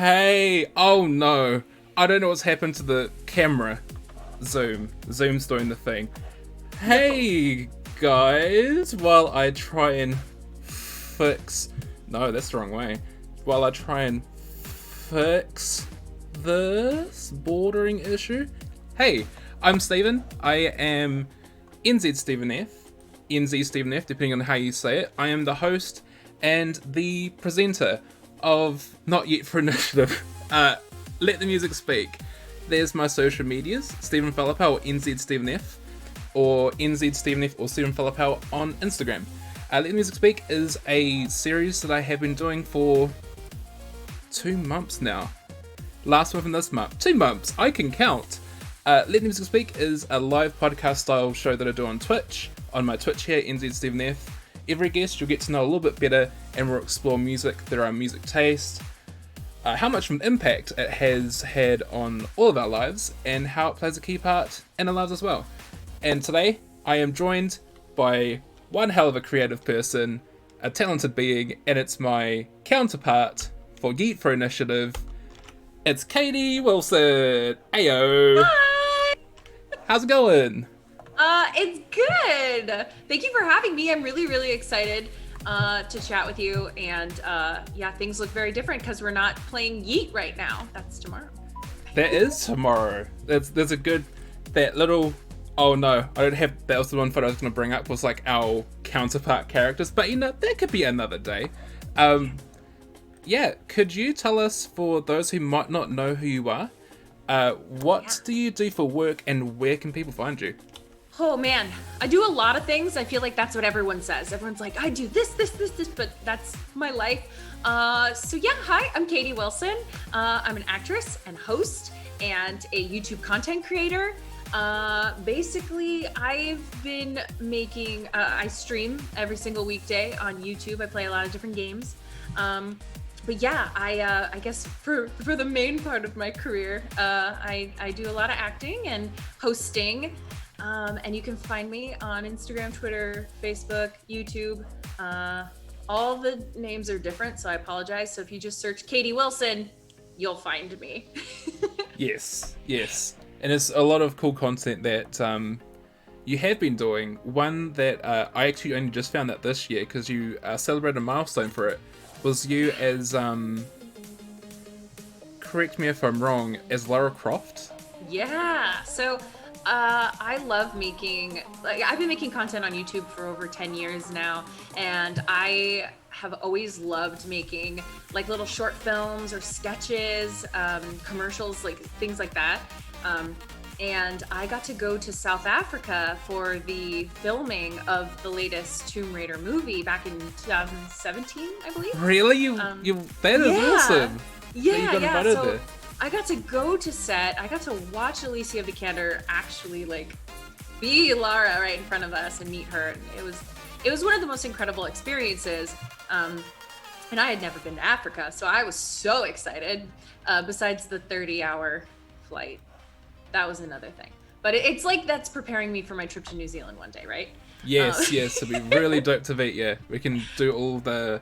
Hey, oh no. I don't know what's happened to the camera. Zoom's doing the thing. Hey, guys, while I try and fix... No, that's the wrong way. While I try and fix this bordering issue. Hey, I'm Stephen. I am NZStephenF. NZStephenF, depending on how you say it. I am the host and the presenter of Not Yet for Initiative. Let the music speak. There's my social medias, Stephen Falapau or NZStephenF, or NZStephenF or Stephen Falapau on Instagram. Let the Music Speak is a series that I have been doing for 2 months now. Last month and this month. 2 months, I can count. Let the Music Speak is a live podcast style show that I do on Twitch, on my Twitch here, NZStephenF. Every guest you'll get to know a little bit better, and we'll explore music, their music taste, how much of an impact it has had on all of our lives, and how it plays a key part in our lives as well. And today, I am joined by one hell of a creative person, a talented being, and it's my counterpart for Yeet for Initiative. It's Katie Wilson. Ayo. Hi. How's it going? It's good. Thank you for having me. I'm really, really excited to chat with you. And yeah, things look very different because we're not playing Yeet right now. That's tomorrow. That is tomorrow. There's a good, that little, oh no, I don't have, that was the one photo I was going to bring up, was like our counterpart characters, but you know, that could be another day. Yeah, could you tell us, for those who might not know who you are, what do you do for work and where can people find you? Oh man, I do a lot of things. I feel like that's what everyone says. Everyone's like, I do this, but that's my life. So yeah, hi, I'm Katie Wilson. I'm an actress and host and a YouTube content creator. Basically, I've been making, I stream every single weekday on YouTube. I play a lot of different games. But yeah, I guess for the main part of my career, I do a lot of acting and hosting. And you can find me on Instagram, Twitter, Facebook, YouTube. All the names are different, so I apologize. So if you just search Katie Wilson, you'll find me. Yes. And it's a lot of cool content that you have been doing. One that I actually only just found out this year, because you celebrated a milestone for it, was you as, correct me if I'm wrong, as Lara Croft? Yeah, so I love making, I've been making content on YouTube for over 10 years now, and I have always loved making like little short films or sketches, commercials, like things like that. And I got to go to South Africa for the filming of the latest Tomb Raider movie back in 2017, I believe. Really? That is awesome. Yeah, that you got invited so there. I got to go to set. I got to watch Alicia Vikander actually like be Lara right in front of us and meet her. And it was one of the most incredible experiences. And I had never been to Africa, so I was so excited. Besides the 30-hour flight, that was another thing. But it's like that's preparing me for my trip to New Zealand one day, right? Yes, it'd be really dope to meet you. We can do all the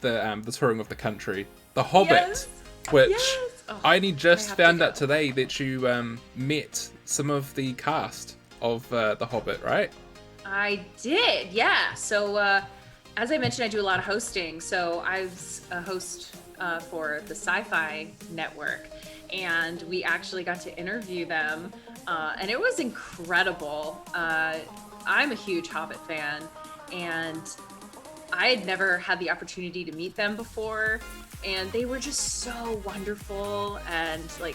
touring of the country. The Hobbit, which Oh, I only just found to out today that you met some of the cast of The Hobbit, right? I did, yeah. So as I mentioned, I do a lot of hosting. So I was a host for the Sci-Fi Network, and we actually got to interview them, and it was incredible. I'm a huge Hobbit fan, and I had never had the opportunity to meet them before, and they were just so wonderful. And like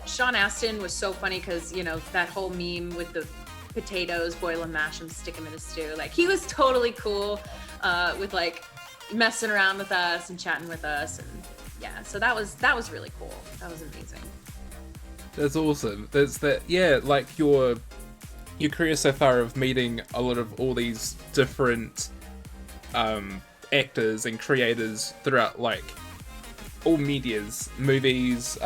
Sean Astin was so funny because, you know, that whole meme with the potatoes, boil them, mash them, stick them in a stew. Like, he was totally cool with like messing around with us and chatting with us, and yeah, so that was really cool. That was amazing. That's awesome. That's that. Yeah, like your career so far of meeting a lot of all these different actors and creators throughout like all medias, movies,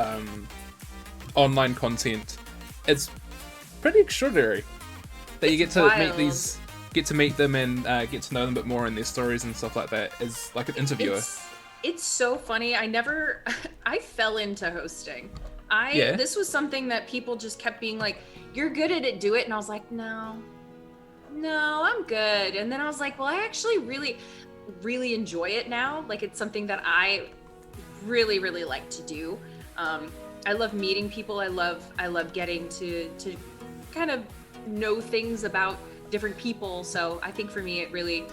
online content. It's pretty extraordinary that you get to meet them and get to know them a bit more and their stories and stuff like that as like an interviewer. It's so funny. I fell into hosting. Yeah. This was something that people just kept being like, you're good at it, do it. And I was like, no, I'm good. And then I was like, well, I actually really, really enjoy it now. Like, it's something that I really, really like to do. I love meeting people. I love getting to kind of know things about different people. So I think for me, it really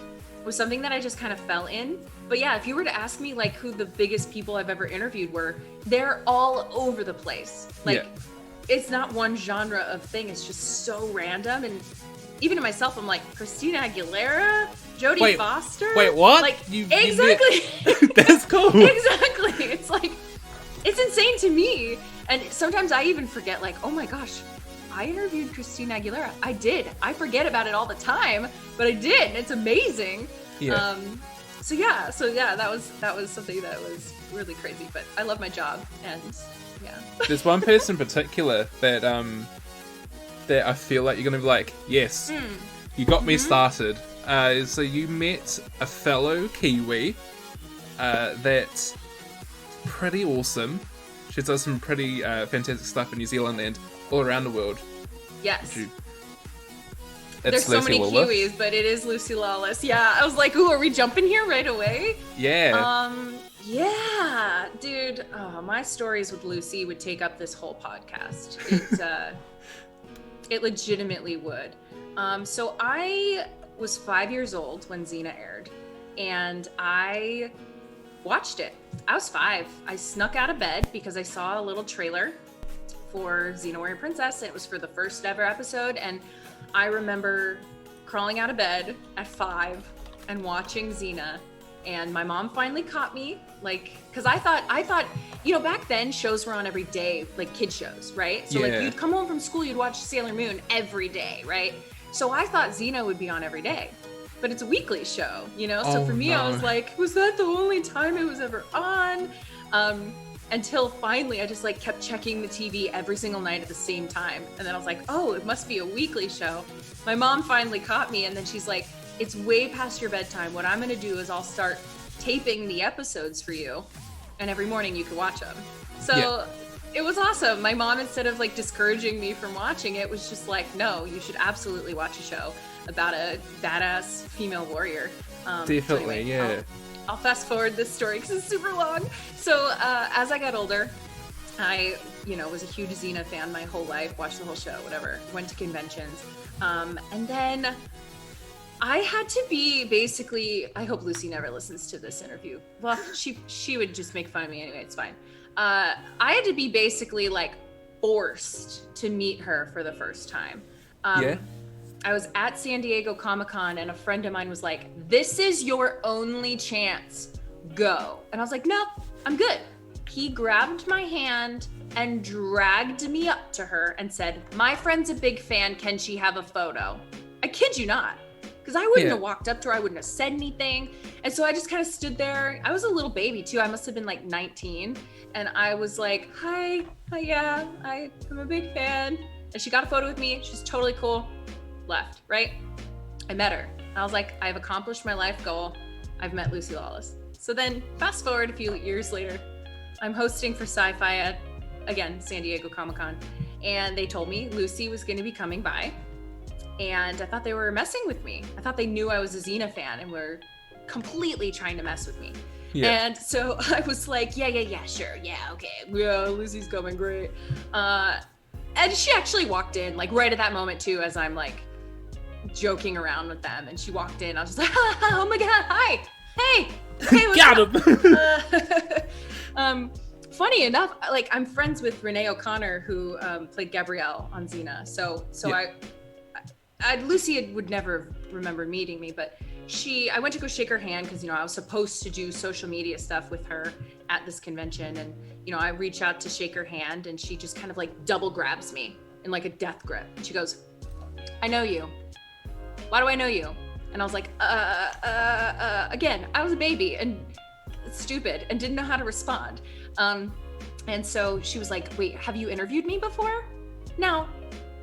was something that I just kind of fell in. But yeah, if you were to ask me like who the biggest people I've ever interviewed were, they're all over the place. Like, it's not one genre of thing. It's just so random. And even to myself, I'm like, Christina Aguilera, Jodie Foster. Wait, what? Like, exactly. That's cool. Exactly. It's like, it's insane to me. And sometimes I even forget, like, oh my gosh, I interviewed Christina Aguilera. I did. I forget about it all the time, but I did. And it's amazing. Yeah. So yeah, that was something that was really crazy, but I love my job, and yeah. There's one person in particular that I feel like you're gonna be like, yes, you got me started. So you met a fellow Kiwi that's pretty awesome. She does some pretty fantastic stuff in New Zealand and all around the world. Yes. It's There's so Lucy many Lawless. Kiwis, but it is Lucy Lawless. Yeah, I was like, ooh, are we jumping here right away? Yeah. Yeah, dude. Oh, my stories with Lucy would take up this whole podcast. It legitimately would. So I was 5 years old when Xena aired, and I watched it. I was 5. I snuck out of bed because I saw a little trailer for Xena Warrior Princess, and it was for the first ever episode, and I remember crawling out of bed at 5 and watching Xena, and my mom finally caught me, like, because I thought, you know, back then shows were on every day, like kid shows, right? So like you'd come home from school, you'd watch Sailor Moon every day, right? So I thought Xena would be on every day, but it's a weekly show, you know? So for me, I was like, was that the only time it was ever on? Until finally I just like kept checking the TV every single night at the same time. And then I was like, oh, it must be a weekly show. My mom finally caught me, and then she's like, it's way past your bedtime. What I'm gonna do is I'll start taping the episodes for you, and every morning you can watch them. So it was awesome. My mom, instead of like discouraging me from watching it, was just like, no, you should absolutely watch a show about a badass female warrior. Definitely, yeah. I'll fast forward this story because it's super long. So as I got older, I, was a huge Xena fan my whole life, watched the whole show, whatever, went to conventions. And then I had to be basically, I hope Lucy never listens to this interview. Well, she would just make fun of me anyway, it's fine. I had to be basically like forced to meet her for the first time. I was at San Diego Comic-Con, and a friend of mine was like, this is your only chance, go. And I was like, no, I'm good. He grabbed my hand and dragged me up to her and said, my friend's a big fan, can she have a photo? I kid you not, because I wouldn't have walked up to her, I wouldn't have said anything. And so I just kind of stood there. I was a little baby too, I must have been like 19. And I was like, hi, yeah, I'm a big fan. And she got a photo with me, she's totally cool. Left, right? I met her. I was like, I've accomplished my life goal. I've met Lucy Lawless. So then fast forward a few years later, I'm hosting for Sci-Fi at, again, San Diego Comic-Con. And they told me Lucy was going to be coming by. And I thought they were messing with me. I thought they knew I was a Xena fan and were completely trying to mess with me. Yeah. And so I was like, yeah, sure. Yeah, okay. Yeah, Lucy's coming, great. And she actually walked in, like right at that moment too, as I'm like, joking around with them, and she walked in. I was just like, oh my god, hi, hey, what's got him. Funny enough, like I'm friends with Renee O'Connor, who played Gabrielle on Xena. So I Lucy would never remember meeting me, but I went to go shake her hand because I was supposed to do social media stuff with her at this convention, and I reach out to shake her hand, and she just kind of like double grabs me in like a death grip. She goes, I know you. Why do I know you? And I was like, again, I was a baby and stupid and didn't know how to respond. And so she was like, wait, have you interviewed me before? No.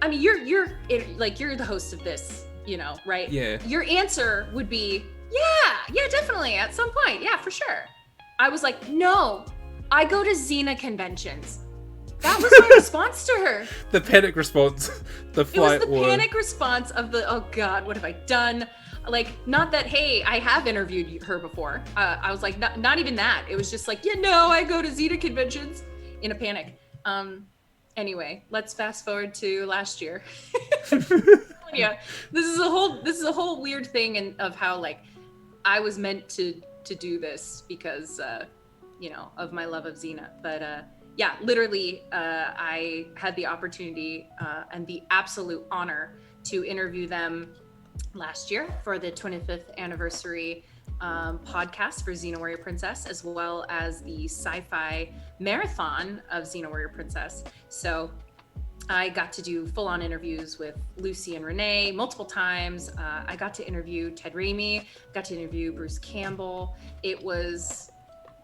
I mean, you're the host of this, right? Yeah. Your answer would be, yeah, definitely at some point. Yeah, for sure. I was like, no, I go to Xena conventions. That was my response to her. The panic response. The flight. It was the panic response of the, oh God, what have I done? Like, not that, hey, I have interviewed her before. I was like, not even that. It was just like, yeah, no, I go to Xena conventions in a panic. Anyway, let's fast forward to last year. Yeah, this is a whole weird thing of how like I was meant to do this because of my love of Xena. But yeah, literally, I had the opportunity and the absolute honor to interview them last year for the 25th anniversary podcast for Xena Warrior Princess, as well as the sci-fi marathon of Xena Warrior Princess. So I got to do full-on interviews with Lucy and Renee multiple times. I got to interview Ted Raimi, got to interview Bruce Campbell. It was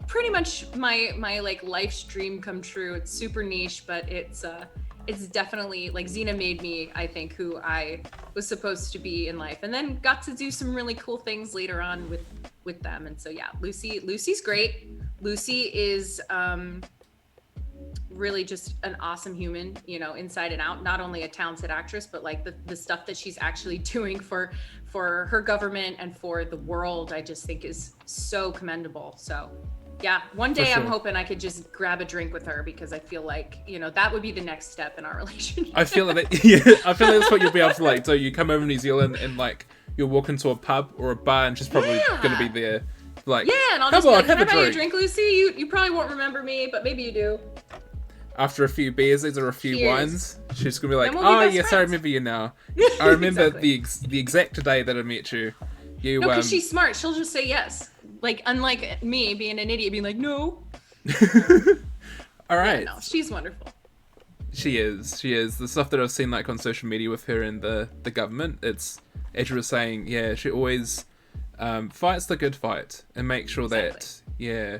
pretty much my like life's dream come true. It's super niche, but it's definitely like Xena made me, I think, who I was supposed to be in life, and then got to do some really cool things later on with them. And so yeah, Lucy's great. Lucy is really just an awesome human, inside and out. Not only a talented actress, but like the stuff that she's actually doing for her government and for the world, I just think is so commendable. So yeah, one day I'm hoping I could just grab a drink with her, because I feel like, that would be the next step in our relationship. I feel like that's what you'll be able to like. So you come over to New Zealand and like you'll walk into a pub or a bar and she's probably going to be there. Like, yeah, and I'll just be like, can I buy you a drink, Lucy? You probably won't remember me, but maybe you do. After a few beers or a few wines, she's going to be like, yes, friends. I remember you now. I remember exactly. the exact day that I met you. No, because she's smart. She'll just say yes. Like, unlike me being an idiot, being like, no. All right. Yeah, no, she's wonderful. She is. The stuff that I've seen like on social media with her and the government, it's, as you were saying, yeah, she always fights the good fight and makes sure that, yeah.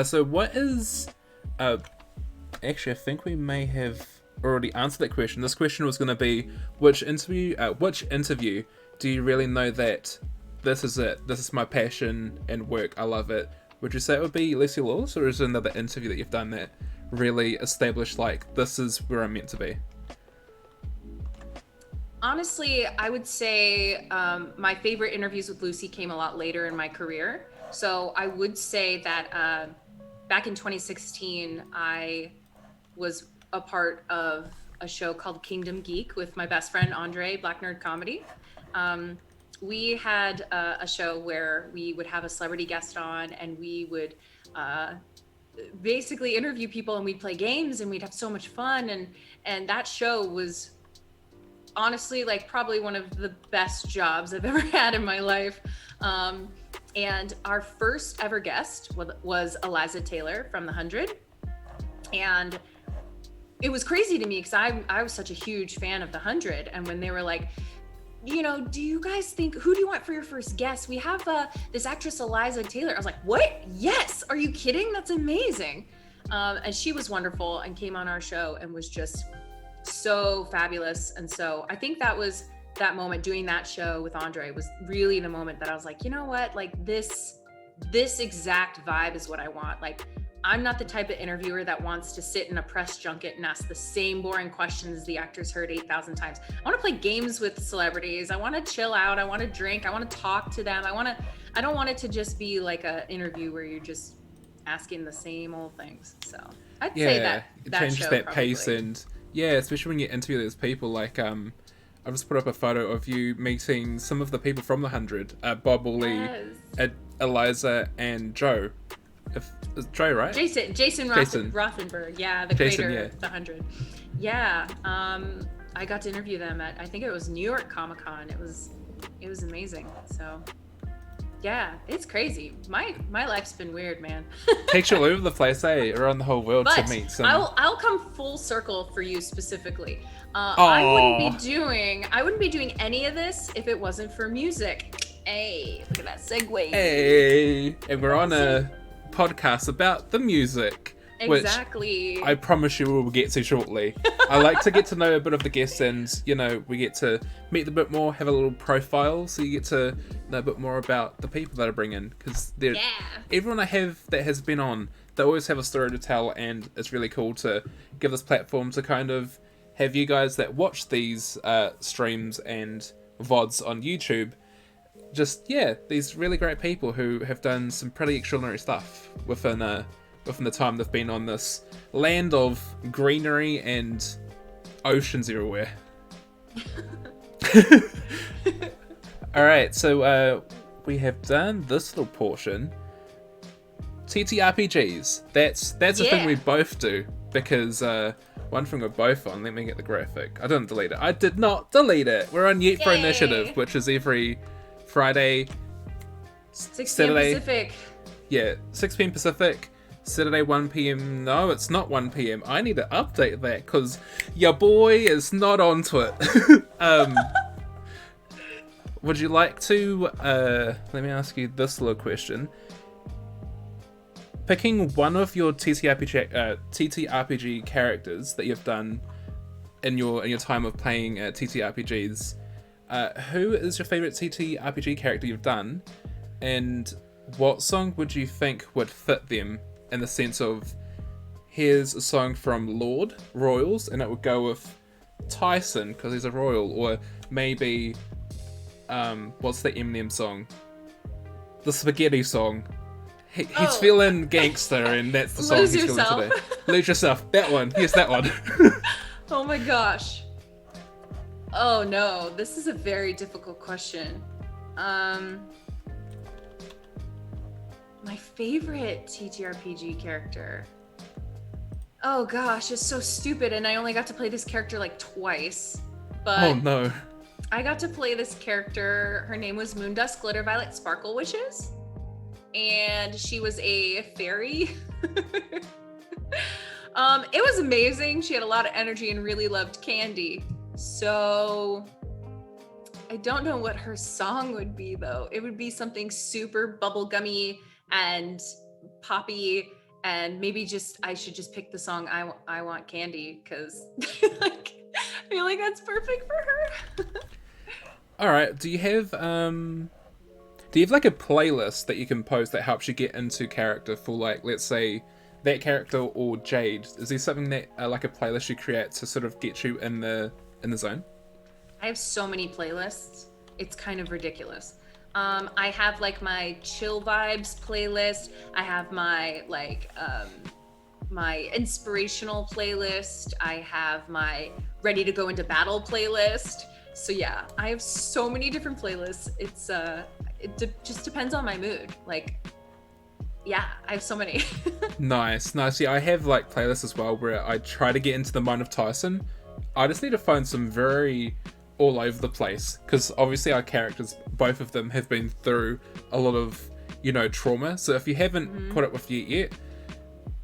So what is, actually, I think we may have already answered that question. This question was going to be, which interview do you really know that this is it? This is my passion and work. I love it. Would you say it would be Lucy Lawless, or is there another interview that you've done that really established, like, this is where I'm meant to be? Honestly, I would say my favorite interviews with Lucy came a lot later in my career. So I would say that back in 2016, I was a part of a show called Kingdom Geek with my best friend, Andre, Black Nerd Comedy. We had a show where we would have a celebrity guest on, and we would basically interview people, and we'd play games, and we'd have so much fun. And that show was honestly like probably one of the best jobs I've ever had in my life. And our first ever guest was Eliza Taylor from The 100. And it was crazy to me because I was such a huge fan of The 100. And when they were like, do you guys think, who do you want for your first guest? We have this actress, Eliza Taylor. I was like, what? Yes. Are you kidding? That's amazing. And she was wonderful and came on our show and was just so fabulous. And so I think that moment doing that show with Andre was really the moment that I was like, you know what? Like this exact vibe is what I want. Like, I'm not the type of interviewer that wants to sit in a press junket and ask the same boring questions the actors heard 8,000 times. I want to play games with celebrities. I want to chill out. I want to drink. I want to talk to them. I don't want it to just be like an interview where you're just asking the same old things. So I'd say that it changes show that probably. pace, and especially when you interview those people. Like I just put up a photo of you meeting some of the people from The 100, Bob Woolley, Eliza, and Joe. Is Joe, right? Jason Rothenberg, the creator of The 100. Yeah, I got to interview them at, I think it was New York Comic Con. It was amazing. So yeah, it's crazy. My life's been weird, man. Takes you all over the place, around the whole world to meet some. I'll come full circle for you specifically. I wouldn't be doing any of this if it wasn't for music. Hey, look at that segue. Hey, and we're on a podcast about the music. which Exactly. I promise you we'll get to shortly. I like to get to know a bit of the guests, and we get to meet them a bit more, have a little profile, so you get to know a bit more about the people that I bring in, because everyone I have that has been on, they always have a story to tell, and it's really cool to give this platform to kind of have you guys that watch these streams and VODs on YouTube, these really great people who have done some pretty extraordinary stuff within the time they've been on this land of greenery and oceans everywhere. Alright, so we have done this little portion. TTRPGs. That's a thing we both do, because one thing we're both on, let me get the graphic. I didn't delete it. I did not delete it. We're on Yet for Initiative, which is every Friday, 6 Saturday, p.m. Pacific. Yeah, 6 p.m. Pacific, Saturday 1 p.m. No, it's not 1 p.m. I need to update that because your boy is not onto it. Would you like to, let me ask you this little question. Picking one of your TTRPG characters that you've done in your time of playing TTRPGs, who is your favorite TTRPG character you've done, and what song would you think would fit them, in the sense of, here's a song from Lord Royals and it would go with Tyson because he's a royal, or maybe what's the Eminem song, the Spaghetti song, he's feeling gangster and that's the song Lose he's Yourself. feeling today. Lose Yourself, that one. Yes, that one. Oh my gosh. Oh no, this is a very difficult question. My favorite TTRPG character. Oh gosh, it's so stupid, and I only got to play this character like twice. But Oh no. I got to play this character. Her name was Moondusk Glitter Violet Sparkle Wishes, and she was a fairy. It was amazing. She had a lot of energy and really loved candy. So I don't know what her song would be though. It would be something super bubblegummy and poppy, and maybe I should just pick the song I Want Candy, because like, I feel like that's perfect for her. All right. Do you have like a playlist that you can post that helps you get into character for, like, let's say that character or Jade? Is there something that like a playlist you create to sort of get you in the zone? I have so many playlists. It's kind of ridiculous. I have like my chill vibes playlist. I have my my inspirational playlist. I have my ready to go into battle playlist. So yeah, I have so many different playlists. It's just depends on my mood. Like, yeah, I have so many. Nice. Yeah, I have like playlists as well where I try to get into the mind of Tyson. I just need to find some very all over the place, because obviously our characters, both of them, have been through a lot of, trauma. So if you haven't caught up with Yet yet,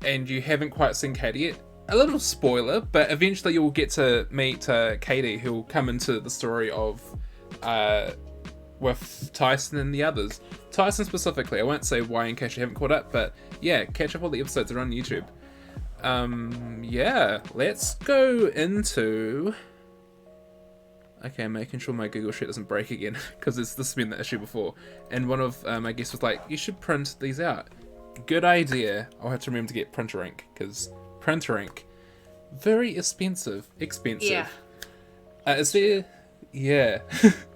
and you haven't quite seen Katie yet, a little spoiler, but eventually you'll get to meet Katie, who'll come into the story of with Tyson and the others. Tyson specifically, I won't say why in case you haven't caught up, but yeah, catch up all the episodes are on YouTube. Yeah, let's go into... Okay, I'm making sure my Google Sheet doesn't break again, because this has been the issue before. And one of my guests was like, you should print these out. Good idea. I'll have to remember to get printer ink, because printer ink, very expensive. Yeah.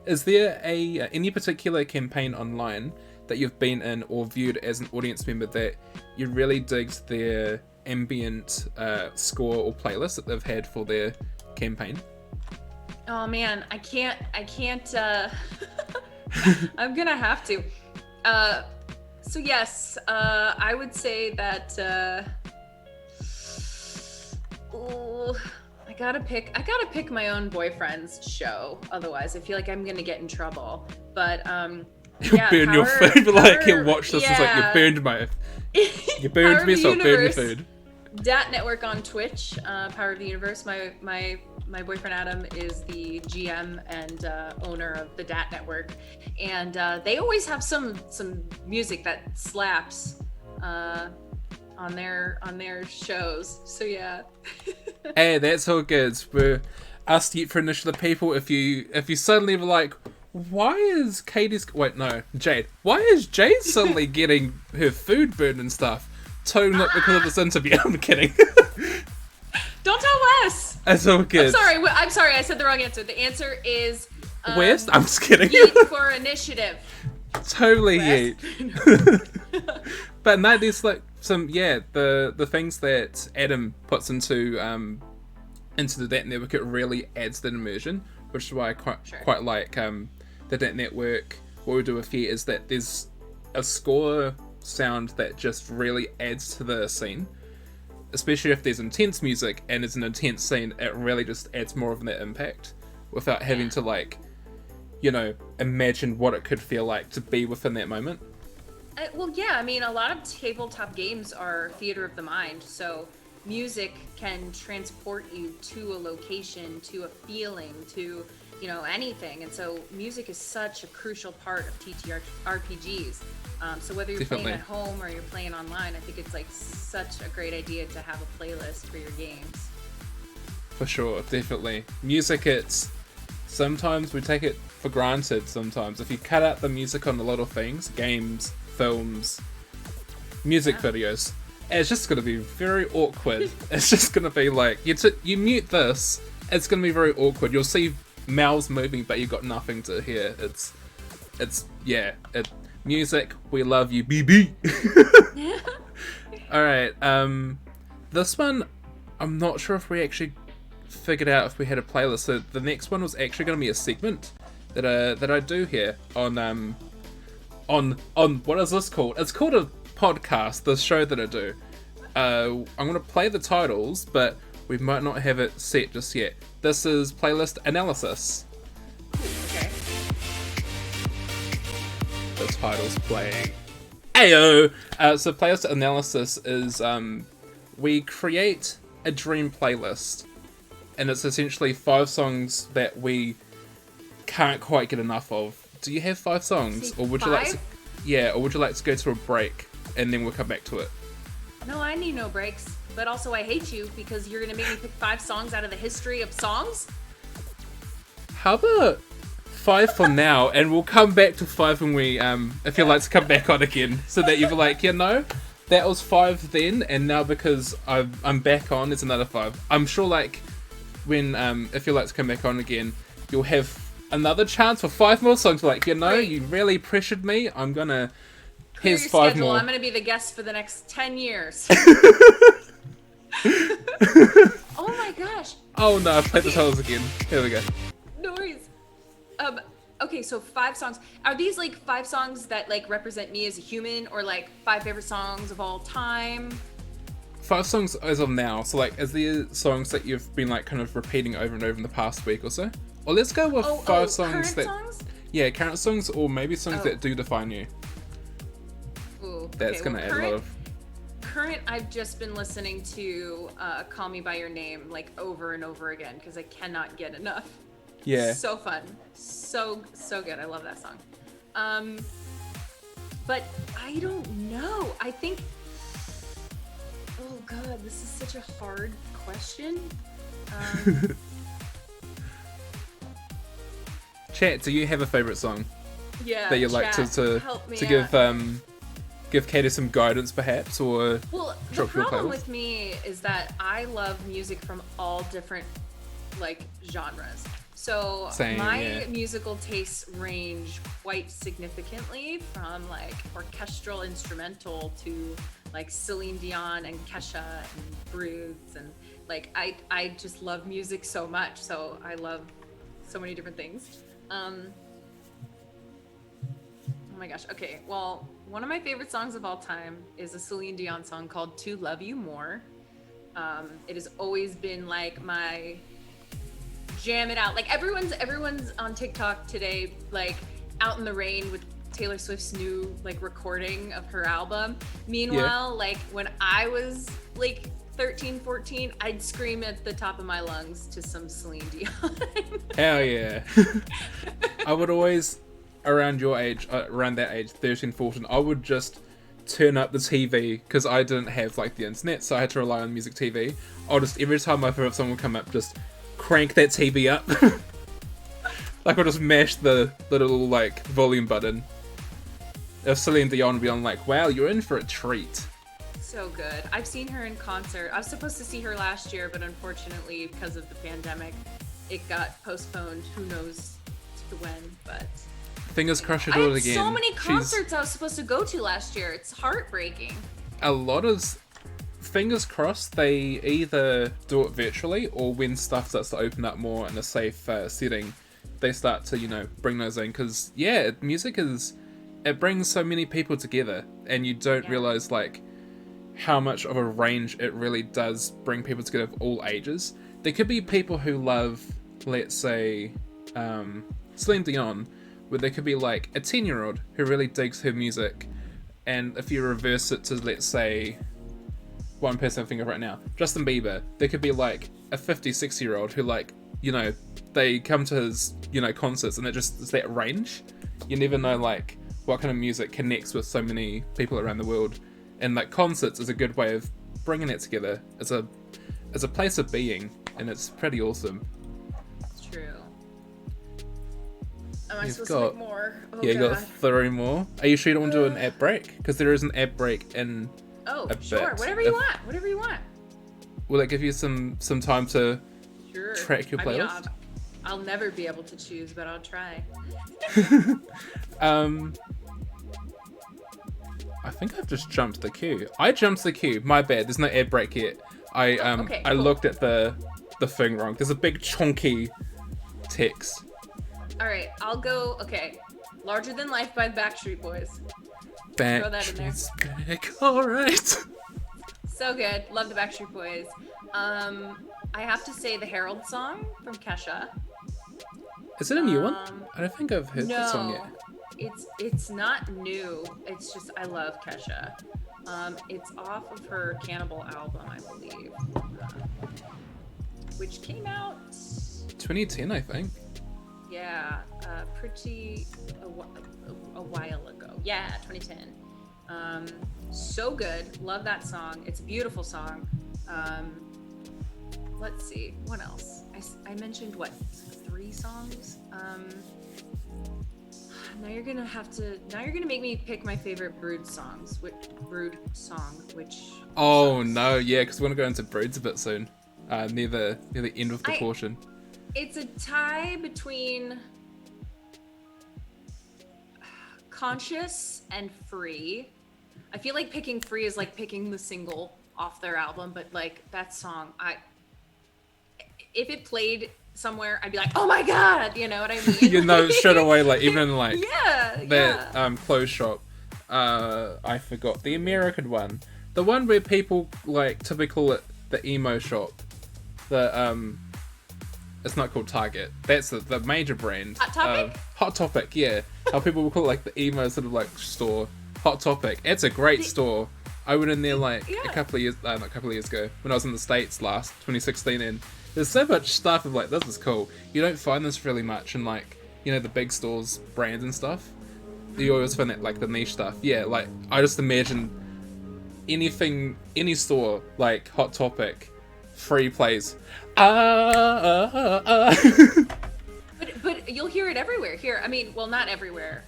Is there any particular campaign online that you've been in or viewed as an audience member that you really digged their ambient score or playlist that they've had for their campaign? Oh man, I can't I'm gonna have to. So yes, I would say that I gotta pick my own boyfriend's show, otherwise I feel like I'm gonna get in trouble. But You'll burn your food, like you'll watch this, it's like you burned you burned me, so I'll burn your food. Dat Network on Twitch, Power of the Universe. My boyfriend Adam is the GM and owner of the Dat Network, and they always have some music that slaps on on their shows. So yeah. Hey, that's all good. We're asked yet for initial people. If you suddenly were like, why is Jade? Why is Jade suddenly getting her food burned and stuff? Totally not because of this interview. I'm kidding. Don't tell Wes. That's all good. I'm sorry. I said the wrong answer. The answer is Wes. I'm just kidding. Yeet for initiative. Totally yeet. But no, there's like the things that Adam puts into the That Network. It really adds that immersion, which is why I quite like the That Network. What we do with here is that there's a score sound that just really adds to the scene, especially if there's intense music and it's an intense scene. It really just adds more of that impact without having to like, imagine what it could feel like to be within that moment. Well, yeah, I mean, a lot of tabletop games are theater of the mind, so music can transport you to a location, to a feeling, to, anything. And so music is such a crucial part of TTRPGs. So whether you're playing at home or you're playing online, I think it's like such a great idea to have a playlist for your games. For sure, definitely. Music, sometimes we take it for granted sometimes. If you cut out the music on a lot of things, games, films, music videos, it's just going to be very awkward. It's just going to be like, you mute this, it's going to be very awkward. You'll see mouths moving, but you've got nothing to hear. Music, we love you, BB. Alright, this one, I'm not sure if we actually figured out if we had a playlist. So the next one was actually going to be a segment that I do here on what is this called? It's called a podcast, the show that I do. I'm going to play the titles, but we might not have it set just yet. This is playlist analysis. Okay. The title's playing. Ayo! So playlist analysis is we create a dream playlist, and it's essentially 5 songs that we can't quite get enough of. Do you have 5 songs, or would you like to? Yeah, or would you like to go to a break and then we'll come back to it? No, I need no breaks. But also, I hate you because you're gonna make me pick 5 songs out of the history of songs. How about 5 for now, and we'll come back to 5 when we if you'd like to come back on again, so that you'll be like, that was 5 then, and now because I'm back on, it's another 5. I'm sure like when if you'd like to come back on again, you'll have another chance for 5 more songs. Like, Great. You really pressured me. I'm gonna. Clear Here's your 5 schedule. more. I'm gonna be the guest for the next 10 years. Oh my gosh. Oh no! I played the titles again. Here we go. No worries. Okay, so 5 songs. Are these like 5 songs that like represent me as a human, or like 5 favorite songs of all time? 5 songs as of now. So like, is there songs that you've been like kind of repeating over and over in the past week or so? Or let's go with 5 songs current songs? Yeah, current songs, or maybe songs that do define you. Ooh, That's gonna add a lot of. Current, I've just been listening to "Call Me by Your Name" like over and over again because I cannot get enough. Yeah. So fun, so good. I love that song. But I don't know. I think. Oh God, this is such a hard question. Chat, do you have a favorite song Yeah. that you'd like to give Katie some guidance, perhaps, or the drop your problem playlist? with me is that I love music from all different like genres. So my musical tastes range quite significantly from like orchestral instrumental to like Celine Dion and Kesha and Bruce, and like I just love music so much. So I love so many different things. Oh my gosh. Okay. Well, one of my favorite songs of all time is a Celine Dion song called "To Love You More." It has always been like my jam it out. Like everyone's on TikTok today, like out in the rain with Taylor Swift's new like recording of her album. Meanwhile, like when I was like 13, 14, I'd scream at the top of my lungs to some Celine Dion. Hell yeah. I would always, around that age, 13, 14, I would just turn up the TV, because I didn't have like the internet, so I had to rely on music TV. I'll just, every time my favorite song would come up, just crank that TV up. Like I'll just mash the little like volume button. If Celine Dion would be on, like, wow, you're in for a treat. So good. I've seen her in concert. I was supposed to see her last year, but unfortunately, because of the pandemic, it got postponed. Who knows to when, but... Fingers crossed you I do had it again. so many concerts I was supposed to go to last year. It's heartbreaking. A lot of... Fingers crossed they either do it virtually, or when stuff starts to open up more in a safe setting, they start to, you know, bring those in. Because, yeah, music is... It brings so many people together, and you don't realize, like, how much of a range it really does bring people together of all ages. There could be people who love, let's say, Celine Dion, where there could be, like, a 10-year-old who really digs her music, and if you reverse it to, let's say, one person I think of right now, Justin Bieber, there could be, like, a 56-year-old who, like, you know, they come to his, you know, concerts, and it just is that range. You never know, like, what kind of music connects with so many people around the world, and like concerts is a good way of bringing it together as a place of being, and it's pretty awesome. It's true. Am I You've supposed got, to make more? Oh, yeah, you God. got 3 more. Are you sure you don't want to do an ad break? Because there is an ad break in Oh, a sure. bit. Whatever you want. Whatever you want. Will it give you some time to Sure. track your playlist? I mean, I'll never be able to choose, but I'll try. I think I've just jumped the queue. I jumped the queue. My bad. There's no ad break yet. I okay, I cool. looked at the thing wrong. There's a big chunky text. All right, I'll go. Okay, Larger Than Life by the Backstreet Boys. Throw that in there. Back. All right. So good. Love the Backstreet Boys. I have to say the Herald song from Kesha. Is it a new one? I don't think I've heard No, the song yet. it's not new. It's just I love Kesha. It's off of her Cannibal album, I believe, which came out 2010, I think. Yeah, pretty a while ago. Yeah, 2010. So good. Love that song. It's a beautiful song. Let's see. What else? I mentioned, what, 3 songs? Now you're gonna make me pick my favorite Brood song, which... Oh, no, yeah, because we're going to go into Broods a bit soon. Near the end of the portion. It's a tie between Conscious and Free. I feel like picking Free is like picking the single off their album, but like that song, if it played somewhere, I'd be like, oh my god, you know what I mean? You know, straight away, like, even in like that clothes shop. I forgot the American one. The one where people like typically call it the emo shop. It's not called Target. That's the major brand. Hot Topic? Hot Topic, yeah. How people will call it like the emo sort of like store. Hot Topic. It's a great store. I went in there like a couple of years, not a couple of years ago, when I was in the States last, 2016, and there's so much stuff of like, this is cool. You don't find this really much in like, you know, the big stores, brands and stuff. You always find that like the niche stuff. Yeah, like I just imagine anything, any store like Hot Topic, Free plays. But you'll hear it everywhere. Here, I mean, well, not everywhere.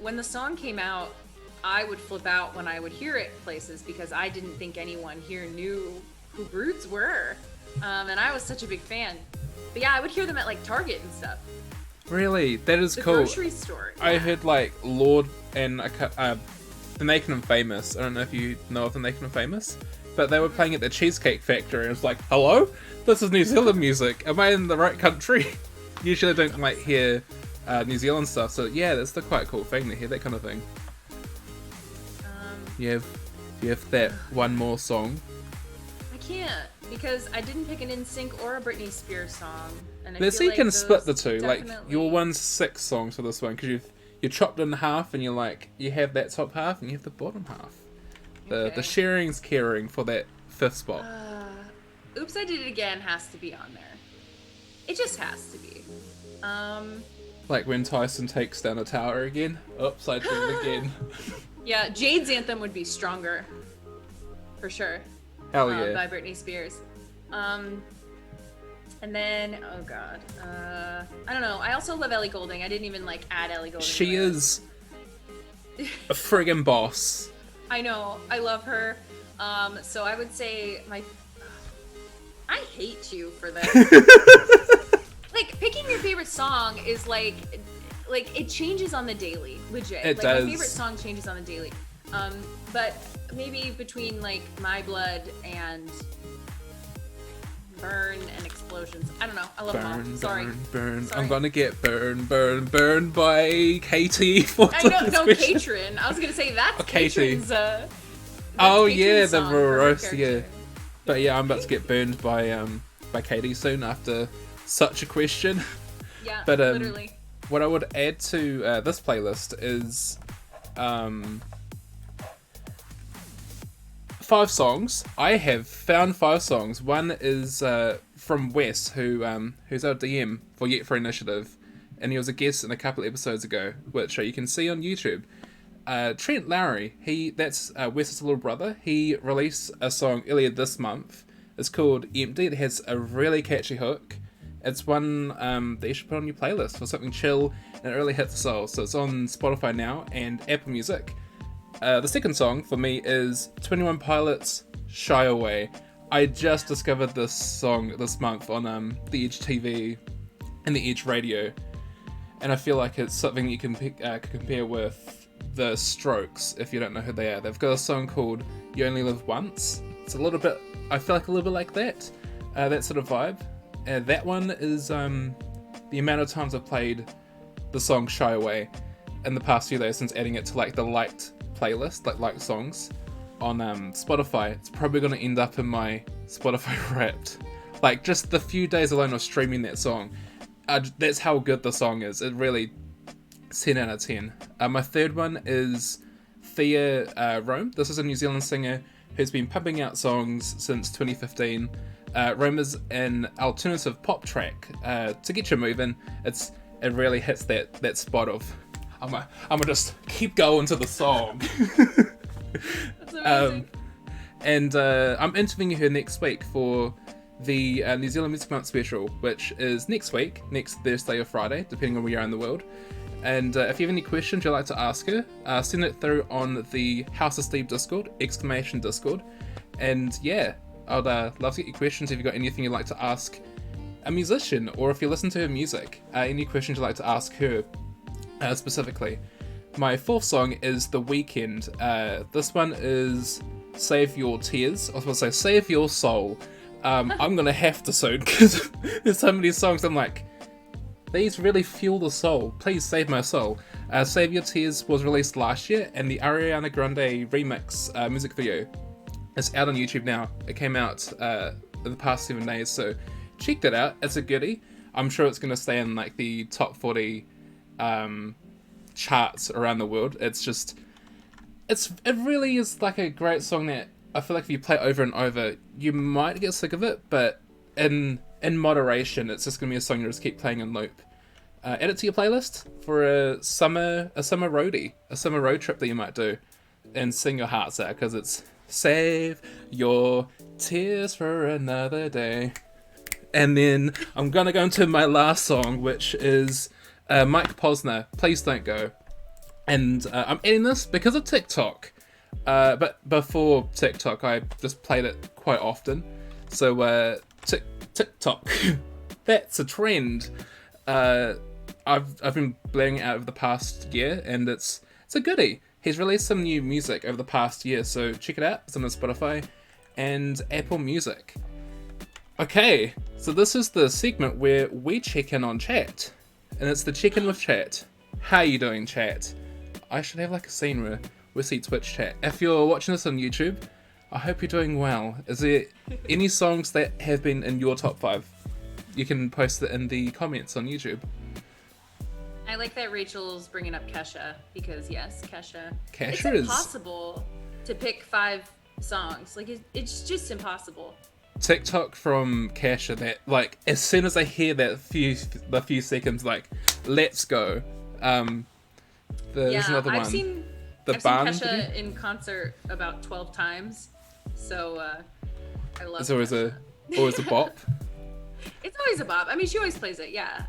When the song came out, I would flip out when I would hear it places because I didn't think anyone here knew who Broods were. And I was such a big fan. But yeah, I would hear them at like Target and stuff. Really? That is the cool. Grocery store. Yeah. I heard like Lord and the Naked and Famous. I don't know if you know of the Naked and Famous, but they were playing at the Cheesecake Factory. And it was like, hello? This is New Zealand music. Am I in the right country? Usually I don't like hear New Zealand stuff. So yeah, that's the quite cool thing to hear that kind of thing. You have that one more song. I can't because I didn't pick an NSYNC or a Britney Spears song. And I Let's see, feel you can like split the those two. Like definitely- your one's 6 songs for this one because you chopped it in half and you're like you have that top half and you have the bottom half. The sharing's caring for that 5th spot. Oops, I Did It Again has to be on there. It just has to be. Like when Tyson takes down a tower again. Oops, I did it again. Yeah, Jade's anthem would be stronger, for sure. Hell yeah. By Britney Spears. And then, oh god, I don't know. I also love Ellie Goulding. I didn't even like add Ellie Goulding. She is a friggin' boss. I know. I love her. So I would say I hate you for this. Like, picking your favorite song is like it changes on the daily, legit. It like does. My favorite song changes on the daily. But maybe between like My Blood and Burn and Explosions. I don't know. I love them all. Sorry. Burn. Sorry. I'm gonna get burned by Katie for I know, this no, question. Katrin. I was gonna say that's Katie. Katrin's. Oh Katrin's yeah, the song for her roast, yeah. character. But yeah, I'm about to get burned by Katie soon after such a question. Yeah, But literally. what I would add to this playlist is 5 songs. I have found 5 songs. One is from Wes, who's our DM for Yet For Initiative, and he was a guest in a couple episodes ago, which you can see on YouTube. Trent Lowry, that's Wes's little brother. He released a song earlier this month. It's called Empty. It has a really catchy hook. It's one that you should put on your playlist for something chill, and it really hits the soul. So it's on Spotify now and Apple Music. The second song for me is 21 Pilots' Shy Away. I just discovered this song this month on the Edge TV and the Edge Radio, and I feel like it's something you can compare with the Strokes if you don't know who they are. They've got a song called You Only Live Once. It's a little bit, I feel like a little bit like that sort of vibe. That one is the amount of times I've played the song Shy Away in the past few days since adding it to like the liked playlist, like liked songs on Spotify. It's probably going to end up in my Spotify Wrapped. Like just the few days alone of streaming that song, that's how good the song is. It really 10 out of 10. My third one is Thea Rome. This is a New Zealand singer who's been pumping out songs since 2015. Rome is an alternative pop track to get you moving. It really hits that spot of I'm gonna just keep going to the song. That's amazing. And I'm interviewing her next week for the New Zealand Music Month special, which is next week, next Thursday or Friday, depending on where you are in the world. And if you have any questions you'd like to ask her, send it through on the House of Steve Discord, !Discord. And yeah, I'd love to get your questions if you've got anything you'd like to ask a musician, or if you listen to her music, any questions you'd like to ask her specifically. My fourth song is The Weeknd. This one is Save Your Tears. I was going to say Save Your Soul. I'm going to have to soon, because there's so many songs I'm like, these really fuel the soul. Please save my soul. Save Your Tears was released last year, and the Ariana Grande remix music video is out on YouTube now. It came out in the past 7 days, so check that out. It's a goodie. I'm sure it's going to stay in like the top 40 charts around the world. It really is like a great song that I feel like if you play over and over, you might get sick of it, but in moderation, it's just going to be a song you just keep playing in loop. Add it to your playlist for a summer roadie, a summer road trip that you might do, and sing your hearts out, because it's Save Your Tears for Another Day. And then I'm going to go into my last song, which is Mike Posner, Please Don't Go. And I'm adding this because of TikTok. But before TikTok, I just played it quite often. So TikTok, that's a trend. I've been playing it out over the past year, and it's a goodie. He's released some new music over the past year, so check it out. It's on Spotify and Apple Music. Okay, so this is the segment where we check in on chat, and it's the check-in with chat. How you doing, chat? I should have like a scene where we see Twitch chat. If you're watching this on YouTube, I hope you're doing well. Is there any songs that have been in your top 5? You can post it in the comments on YouTube. I like that Rachel's bringing up Kesha, because yes, Kesha. Kesha it's is impossible to pick 5 songs. Like it's just impossible. TikTok from Kesha that like as soon as I hear that the few seconds like let's go. There's another one. I've seen the I've seen band. Kesha in concert about 12 times, so I love It's always Kesha. always a bop. It's always a bop. I mean, she always plays it, yeah.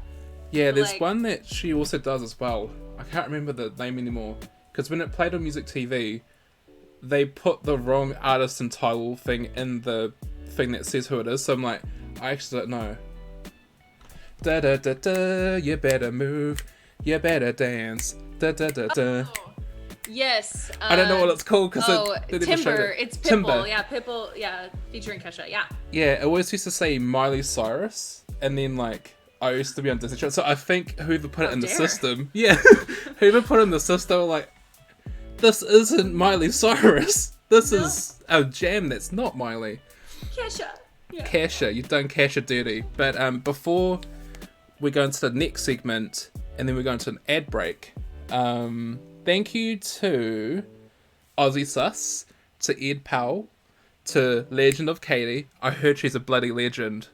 Yeah, But, there's like, one that she also does as well. I can't remember the name anymore. Because when it played on Music TV, they put the wrong artist and title thing in the thing that says who it is. So I'm like, I actually don't know. Da da da da, you better move, you better dance. Da da da da. Oh, yes. I don't know what it's called because Timber. It's Pitbull. Timber. Yeah, Pitbull. Yeah, featuring Kesha. Yeah. Yeah, it always used to say Miley Cyrus, and then like I used to be on Disney Channel, so I think whoever put it in the system, whoever put it in the system, were like, this isn't Miley Cyrus. This is a jam that's not Miley. Kesha. Yeah. Kesha, you've done Kesha dirty. But before we go into the next segment, and then we go into an ad break, thank you to Aussie Sus, to Ed Powell, to Legend of Katie. I heard she's a bloody legend.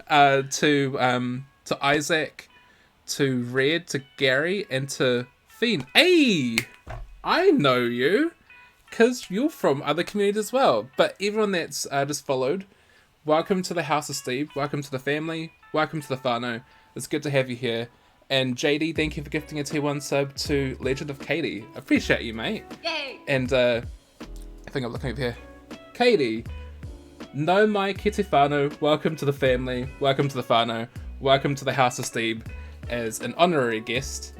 To Isaac, to Red, to Gary, and to Fiend. Hey! I know you, because you're from other communities as well. But everyone that's just followed, welcome to the House of Steve, welcome to the family, welcome to the whānau. It's good to have you here. And JD, thank you for gifting a T1 sub to Legend of Katie. Appreciate you, mate. Yay! And I think I'm looking over here. Katie, no mai ki te whānau, welcome to the family, welcome to the whānau, welcome to the House of Steve as an honorary guest.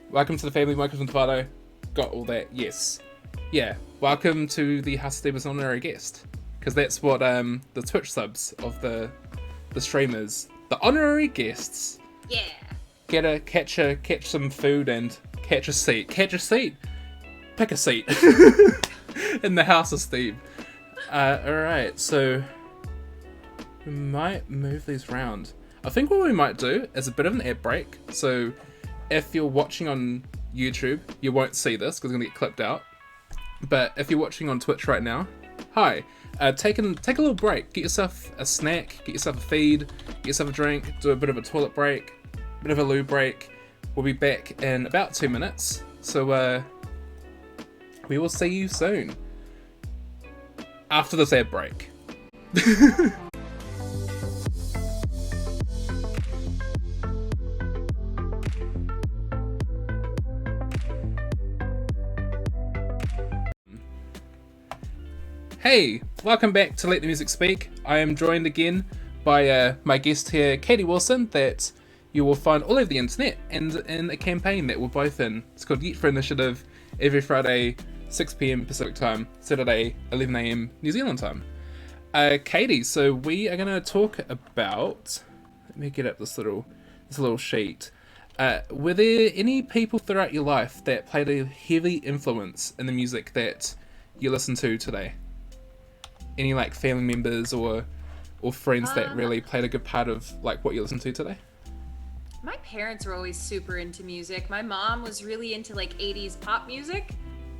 Welcome to the family, welcome to the whānau. Got all that, yes. Yeah, welcome to the House of Steve as an honorary guest. Because that's what the Twitch subs of the streamers, the honorary guests. Yeah. Catch some food and catch a seat. Catch a seat. Pick a seat. In the House of Steve. Alright, so we might move these round. I think what we might do is a bit of an ad break. So if you're watching on YouTube, you won't see this because it's going to get clipped out. But if you're watching on Twitch right now, hi. Take a little break. Get yourself a snack, get yourself a feed, get yourself a drink, do a bit of a toilet break, bit of a loo break. We'll be back in about 2 minutes. So we will see you soon. After this ad break. Hey, welcome back to Let the Music Speak. I am joined again by my guest here, Katie Wilson, that you will find all over the internet and in a campaign that we're both in. It's called Yeet for Initiative, every Friday, 6 p.m. Pacific time, Saturday, 11 a.m. New Zealand time. Katie, so we are going to talk about... Let me get up this little sheet. Were there any people throughout your life that played a heavy influence in the music that you listen to today? Any like family members or friends that really played a good part of like what you listen to today? My parents were always super into music. My mom was really into like 80s pop music,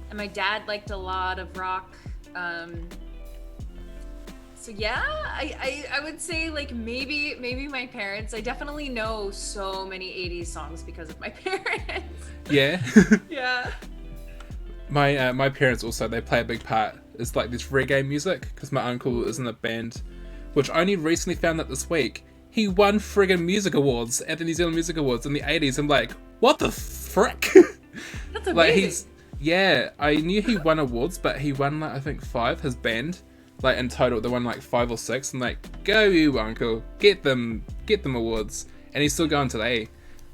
and my dad liked a lot of rock. So yeah, I would say like maybe my parents. I definitely know so many 80s songs because of my parents. Yeah. Yeah. My parents also, they play a big part. It's like this reggae music because my uncle is in a band, which I only recently found out this week. He won friggin' music awards at the New Zealand Music Awards in the 80s. I'm like, what the frick? That's amazing. Like I knew he won awards, but he won like I think 5, his band. Like in total, they won like 5 or 6. I'm like, go you uncle, get them awards. And he's still going today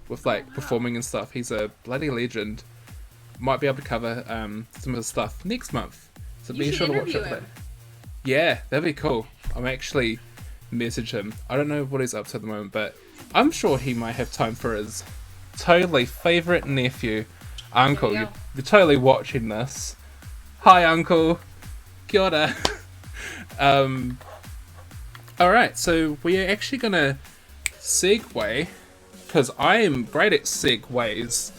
with like performing and stuff. He's a bloody legend. Might be able to cover some of his stuff next month. So be sure to watch out for that. Yeah, that'd be cool. I'm actually message him. I don't know what he's up to at the moment, but I'm sure he might have time for his totally favourite nephew. Uncle, you're totally watching this. Hi, Uncle. Kia ora. Alright, so we're actually going to segue, because I am great at segues.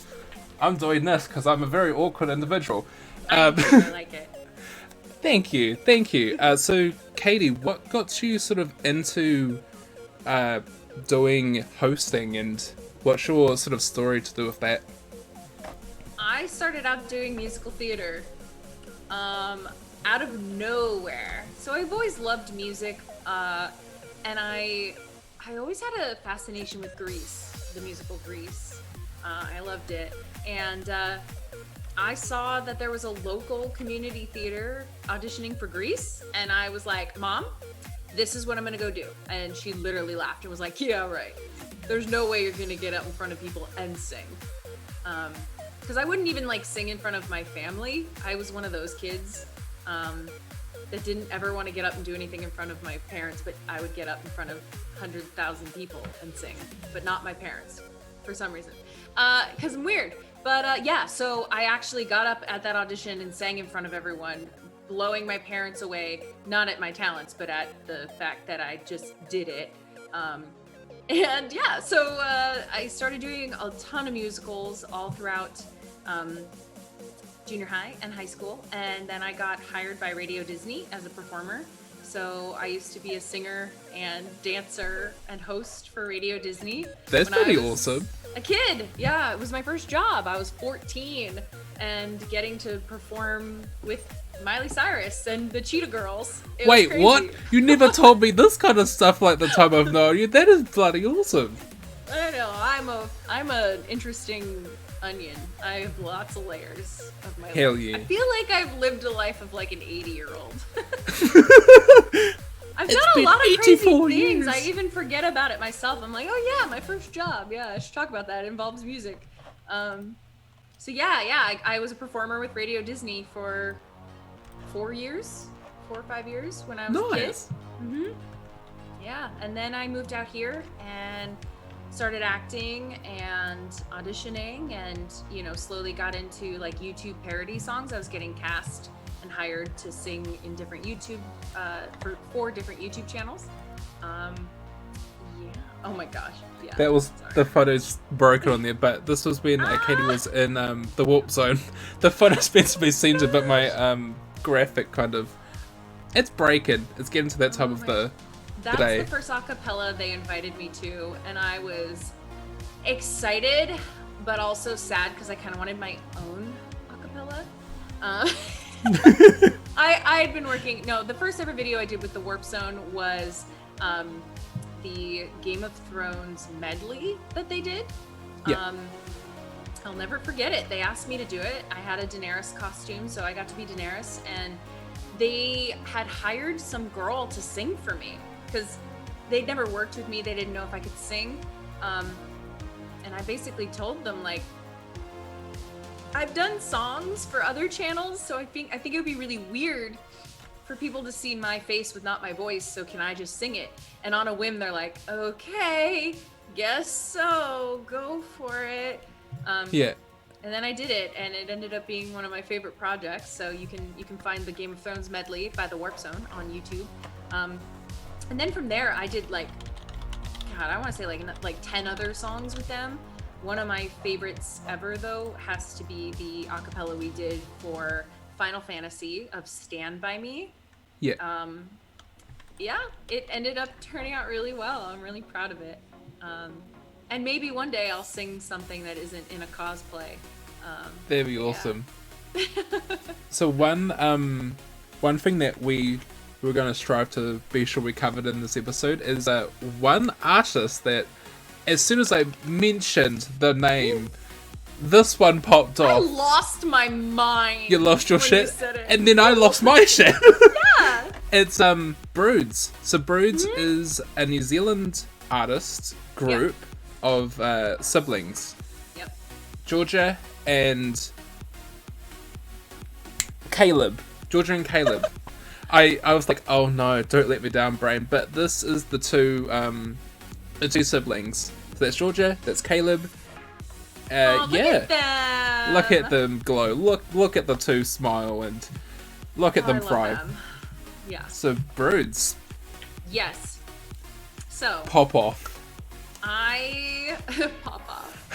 I'm doing this because I'm a very awkward individual. I like it. Thank you. So, Katie, what got you sort of into doing hosting, and what's your sort of story to do with that? I I started out doing musical theater out of nowhere. So I've always loved music, and I always had a fascination with Grease, the musical Grease. I loved it, and I saw that there was a local community theater auditioning for Grease, and I was like, Mom, this is what I'm gonna go do. And she literally laughed and was like, yeah, right. There's no way you're gonna get up in front of people and sing. Because I wouldn't even like sing in front of my family. I was one of those kids that didn't ever want to get up and do anything in front of my parents, but I would get up in front of 100,000 people and sing, but not my parents for some reason. Because I'm weird. But yeah, so I actually got up at that audition and sang in front of everyone, blowing my parents away, not at my talents, but at the fact that I just did it. And yeah, so I started doing a ton of musicals all throughout junior high and high school, and then I got hired by Radio Disney as a performer. So I used to be a singer and dancer and host for Radio Disney. That's pretty awesome. A kid, yeah, it was my first job. I was 14 and getting to perform with Miley Cyrus and the Cheetah Girls. Wait, what? You never told me this kind of stuff like the time I've known you. That is bloody awesome. I know, I'm an interesting onion. I have lots of layers of my life. Hell yeah. I feel like I've lived a life of like an 80-year-old. I've done a lot of crazy things. Years. I even forget about it myself. I'm like, oh yeah, my first job. Yeah, I should talk about that. It involves music. So yeah, I was a performer with Radio Disney for 4 or 5 years when I was a kid. Mm-hmm. Yeah, and then I moved out here and started acting and auditioning, and slowly got into like YouTube parody songs. I was getting cast and hired to sing in different YouTube for 4 different YouTube channels. Yeah. Oh my gosh. Yeah. That was the photos broken on there, but this was when Katie was in the warp zone. The photo's meant to be censored, but my graphic kind of it's breaking. It's getting to that time of the That's day. the first acapella they invited me to, and I was excited, but also sad because I kind of wanted my own acapella. I had been working. No, the first ever video I did with the Warp Zone was the Game of Thrones medley that they did. Yeah. I'll never forget it. They asked me to do it. I had a Daenerys costume, so I got to be Daenerys, and they had hired some girl to sing for me because they'd never worked with me. They didn't know if I could sing. And I basically told them, like, I've done songs for other channels, so I think it would be really weird for people to see my face with not my voice, so can I just sing it? And on a whim, they're like, okay, guess so, go for it. Yeah. And then I did it, and it ended up being one of my favorite projects. So you can find the Game of Thrones medley by the Warp Zone on YouTube. And then from there, I did I want to say like 10 other songs with them. One of my favorites ever, though, has to be the acapella we did for Final Fantasy of Stand By Me. Yeah. Yeah, it ended up turning out really well. I'm really proud of it. And maybe one day I'll sing something that isn't in a cosplay. That'd be awesome. So one thing that we're going to strive to be sure we covered in this episode is one artist that, as soon as I mentioned the name, this one popped off. I lost my mind. You lost your shit, you said it. and then I lost my shit. Yeah. It's Broods. So Broods is a New Zealand artist group of siblings. Yep. Georgia and Caleb. I was like, oh no, don't let me down, brain. But this is the two siblings. So that's Georgia, that's Caleb. Look at them. Look at them glow. Look at the two smile, and look at them thrive. Yeah. So Broods. Yes. So Pop off. Pop off.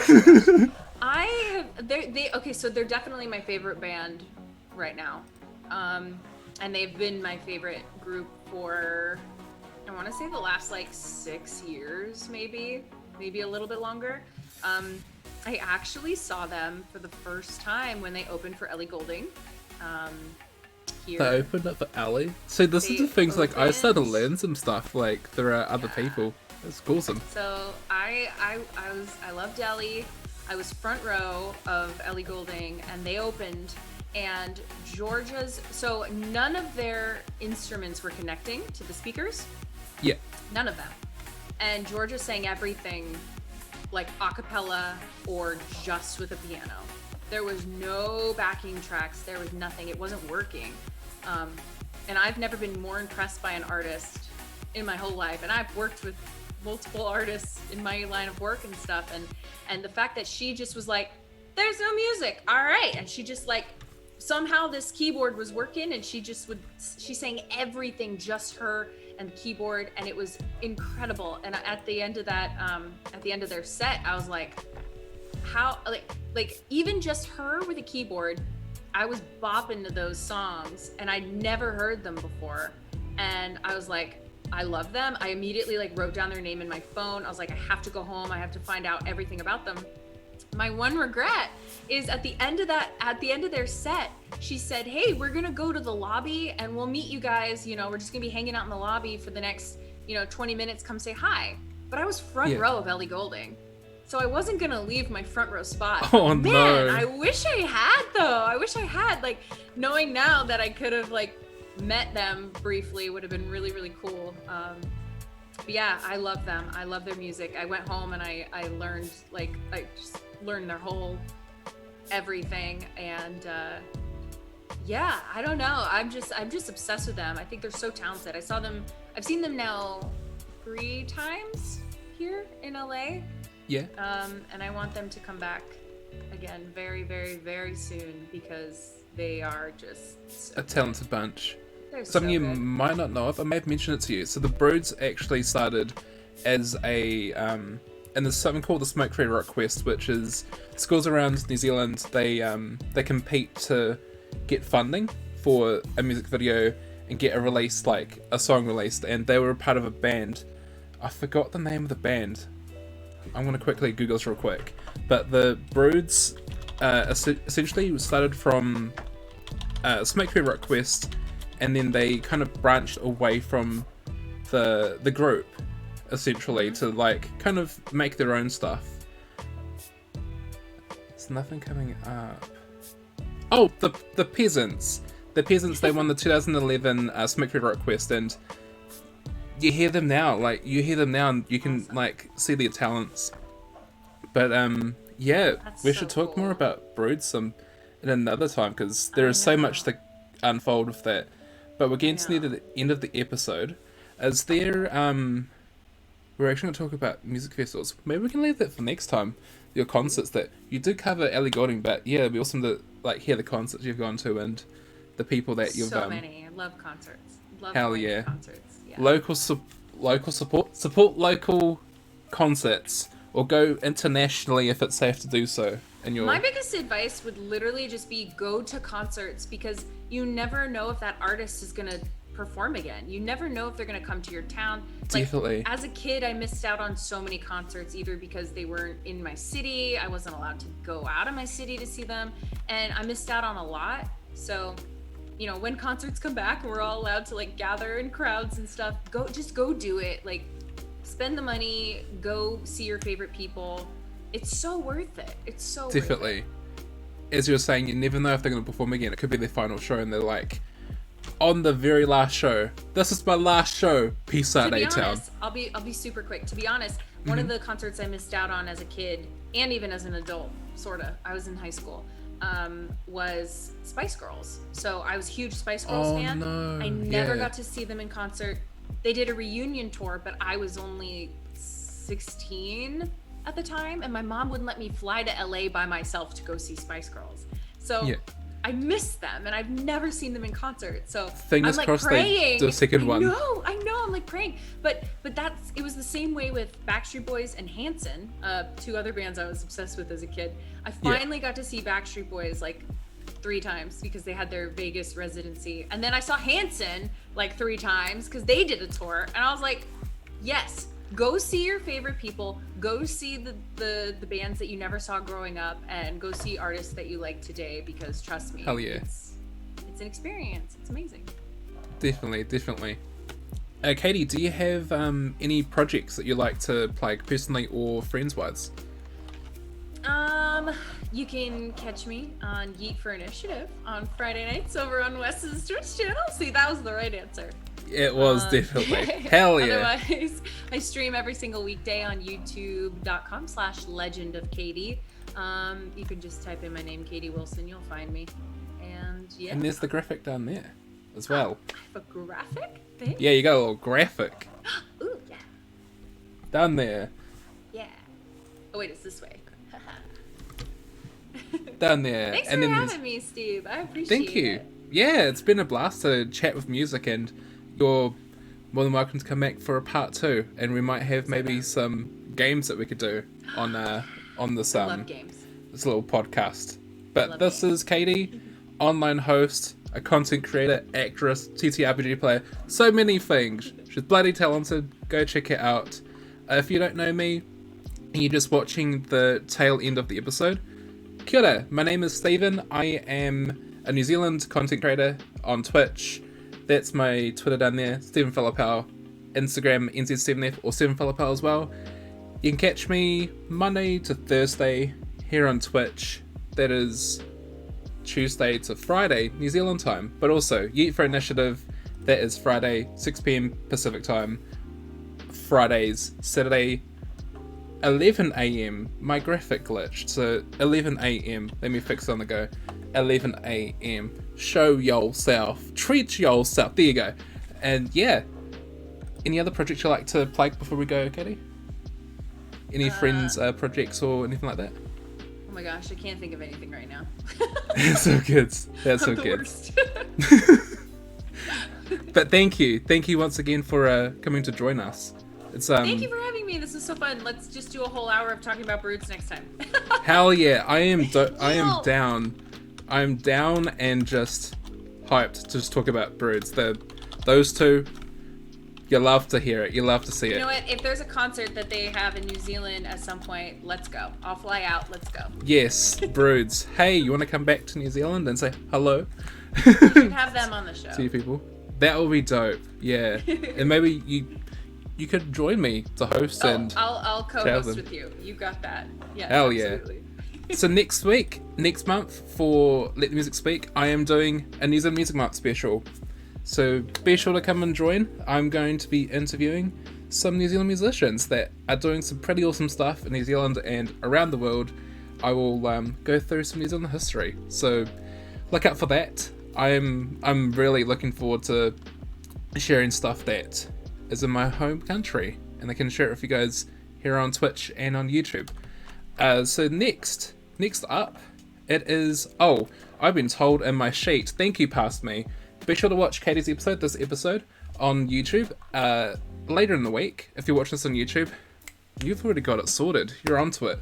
Okay, so they're definitely my favorite band right now. And they've been my favorite group for, I want to say the last 6 years, maybe a little bit longer. I actually saw them for the first time when they opened for Ellie Goulding. Here. They opened up for Ellie. So this is the things like I started to learn some stuff. Like there are other people. It's awesome. So I loved Ellie. I was front row of Ellie Goulding, and they opened. And Georgia's, so none of their instruments were connecting to the speakers. Yeah. None of them. And Georgia sang everything like a cappella or just with a piano. There was no backing tracks. There was nothing. It wasn't working. And I've never been more impressed by an artist in my whole life. And I've worked with multiple artists in my line of work and stuff. And the fact that she just was like, there's no music. All right. And she just like, somehow this keyboard was working, and she sang everything, just her and the keyboard, and it was incredible. And at the end of that, at the end of their set, I was like, how, like even just her with a keyboard, I was bopping to those songs, and I'd never heard them before. And I was like, I love them. I immediately like wrote down their name in my phone. I was like, I have to go home. I have to find out everything about them. My one regret is at the end of their set, she said, hey, we're going to go to the lobby and we'll meet you guys. You know, we're just going to be hanging out in the lobby for the next, 20 minutes. Come say hi. But I was front row of Ellie Goulding. So I wasn't going to leave my front row spot. Oh, man, no. I wish I had, though. I wish I had, like, knowing now that I could have, like, met them briefly would have been really, really cool. But yeah, I love them. I love their music. I went home and I learned, like, I just learned their whole everything. And yeah, I don't know. I'm just obsessed with them. I think they're so talented. I've seen them now 3 times here in LA. Yeah. And I want them to come back again very, very, very soon because they are just a talented bunch. so Something you good. might not know of, I may have mentioned it to you. So the Broods actually started as and there's something called the Smoke Free Rock Quest, which is schools around New Zealand. They compete to get funding for a music video and get a song released. And they were a part of a band. I forgot the name of the band. I'm gonna quickly Google this real quick. But the Broods essentially started from Smoke Free Rock Quest. And then they kind of branched away from the group, essentially, to like kind of make their own stuff. There's nothing coming up. Oh, the Peasants. The Peasants, they won the 2011 Smoke Free Rock Quest, and you hear them now. Like, you hear them now and you can like see their talents. But yeah, we should talk more about Broods in another time, because there is so much to unfold with that. But we're getting to near the end of the episode. Is there, we're actually going to talk about music festivals. Maybe we can leave that for next time. Your concerts that you did cover Ellie Goulding, but yeah, it'd be awesome to like hear the concerts you've gone to and the people that you've so many. I love concerts. Love hell going to yeah. concerts. Yeah. Local support local concerts, or go internationally if it's safe to do so. My biggest advice would literally just be go to concerts, because you never know if that artist is going to perform again. You never know if they're going to come to your town. Definitely. Like, as a kid, I missed out on so many concerts, either because they weren't in my city, I wasn't allowed to go out of my city to see them, and I missed out on a lot. So, when concerts come back, we're all allowed to like gather in crowds and stuff. Just go do it. Like, spend the money, go see your favorite people. It's so worth it. It's so definitely. worth it. As you were saying, you never know if they're going to perform again. It could be their final show, and they're like, on the very last show, this is my last show. Peace out, A-Town. I'll be super quick. To be honest, one of the concerts I missed out on as a kid, and even as an adult, sorta, I was in high school, was Spice Girls. So I was a huge Spice Girls fan. No. I never got to see them in concert. They did a reunion tour, but I was only 16 at the time, and my mom wouldn't let me fly to LA by myself to go see Spice Girls. So I missed them, and I've never seen them in concert. So Fingers I'm like crossed praying. they do a second one. I know, I'm like praying. But it was the same way with Backstreet Boys and Hanson, 2 other bands I was obsessed with as a kid. I finally got to see Backstreet Boys like 3 times because they had their Vegas residency. And then I saw Hanson like 3 times because they did a tour. And I was like, yes, Go see your favorite people. Go see the bands that you never saw growing up, and go see artists that you like today. Because trust me, Hell yeah. it's an experience. It's amazing. Definitely. Katie, do you have any projects that you like to play personally or friends-wise? You can catch me on Yeet for Initiative on Friday nights over on Wes's Twitch channel. See, that was the right answer. It was definitely. Hell yeah. Otherwise, I stream every single weekday on youtube.com/legendofkatie. You can just type in my name, Katie Wilson, you'll find me. And yeah. And there's the graphic down there as well. I have a graphic thing? Yeah, you got a little graphic. Ooh, yeah. Down there. Yeah. Oh, wait, it's this way. Down there. Thanks and for then having me, Steve. I appreciate it. Thank you. Yeah, it's been a blast to chat with music, and you're more than welcome to come back for a part 2, and we might have maybe some games that we could do on this I love games. this little podcast. But this games. is Katie, online host, a content creator, actress, TTRPG player, so many things. She's bloody talented. Go check it out. If you don't know me and you're just watching the tail end of the episode, kia ora, my name is Stephen. I am a New Zealand content creator on Twitch. That's my Twitter down there, Stephen Philippou. Instagram, NZStephenF or 7Philippou as well. You can catch me Monday to Thursday here on Twitch. That is Tuesday to Friday, New Zealand time. But also, Yeet for Initiative, that is Friday, 6 PM Pacific time. Fridays, Saturday, 11 AM. My graphic glitched, so 11 AM. Let me fix it on the go. 11 AM. Show yourself. Treat yourself. There you go. And yeah. Any other projects you like to plug before we go, Katie? Any friends, projects, or anything like that? Oh my gosh, I can't think of anything right now. That's so good. That's so I'm the good. worst. But thank you once again for coming to join us. It's Thank you for having me. This is so fun. Let's just do a whole hour of talking about broods next time. Hell yeah! I am down. I'm down and just hyped to just talk about broods. Those two, you love to hear it. You love to see it. You know what? If there's a concert that they have in New Zealand at some point, let's go. I'll fly out. Let's go. Yes, broods. Hey, you want to come back to New Zealand and say hello? You should have them on the show. To you people. That would be dope. Yeah, and maybe you could join me to host and I'll co-host with you. You got that. Yeah. Hell absolutely. yeah. So next month for Let the Music Speak, I am doing a New Zealand Music Month special. So be sure to come and join. I'm going to be interviewing some New Zealand musicians that are doing some pretty awesome stuff in New Zealand and around the world. I will go through some New Zealand history. So look out for that. I'm really looking forward to sharing stuff that is in my home country, and I can share it with you guys here on Twitch and on YouTube. So next up, it is I've been told in my sheet. Thank you, past me. Be sure to watch Katie's episode, this episode, on YouTube later in the week. If you're watching this on YouTube, you've already got it sorted. You're onto it.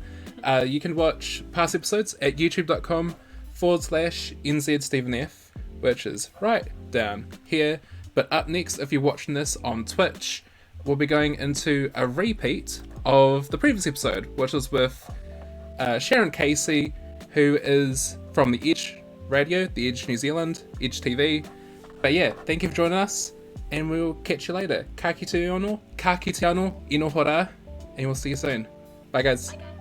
You can watch past episodes at youtube.com/NZStephenF, which is right down here. But up next, if you're watching this on Twitch, we'll be going into a repeat of the previous episode, which was with Sharon Casey, who is from the Edge Radio, the Edge New Zealand, Edge TV. But yeah, thank you for joining us, and we'll catch you later. Ka kite anō, inohora, and we'll see you soon. Bye guys. Bye, guys.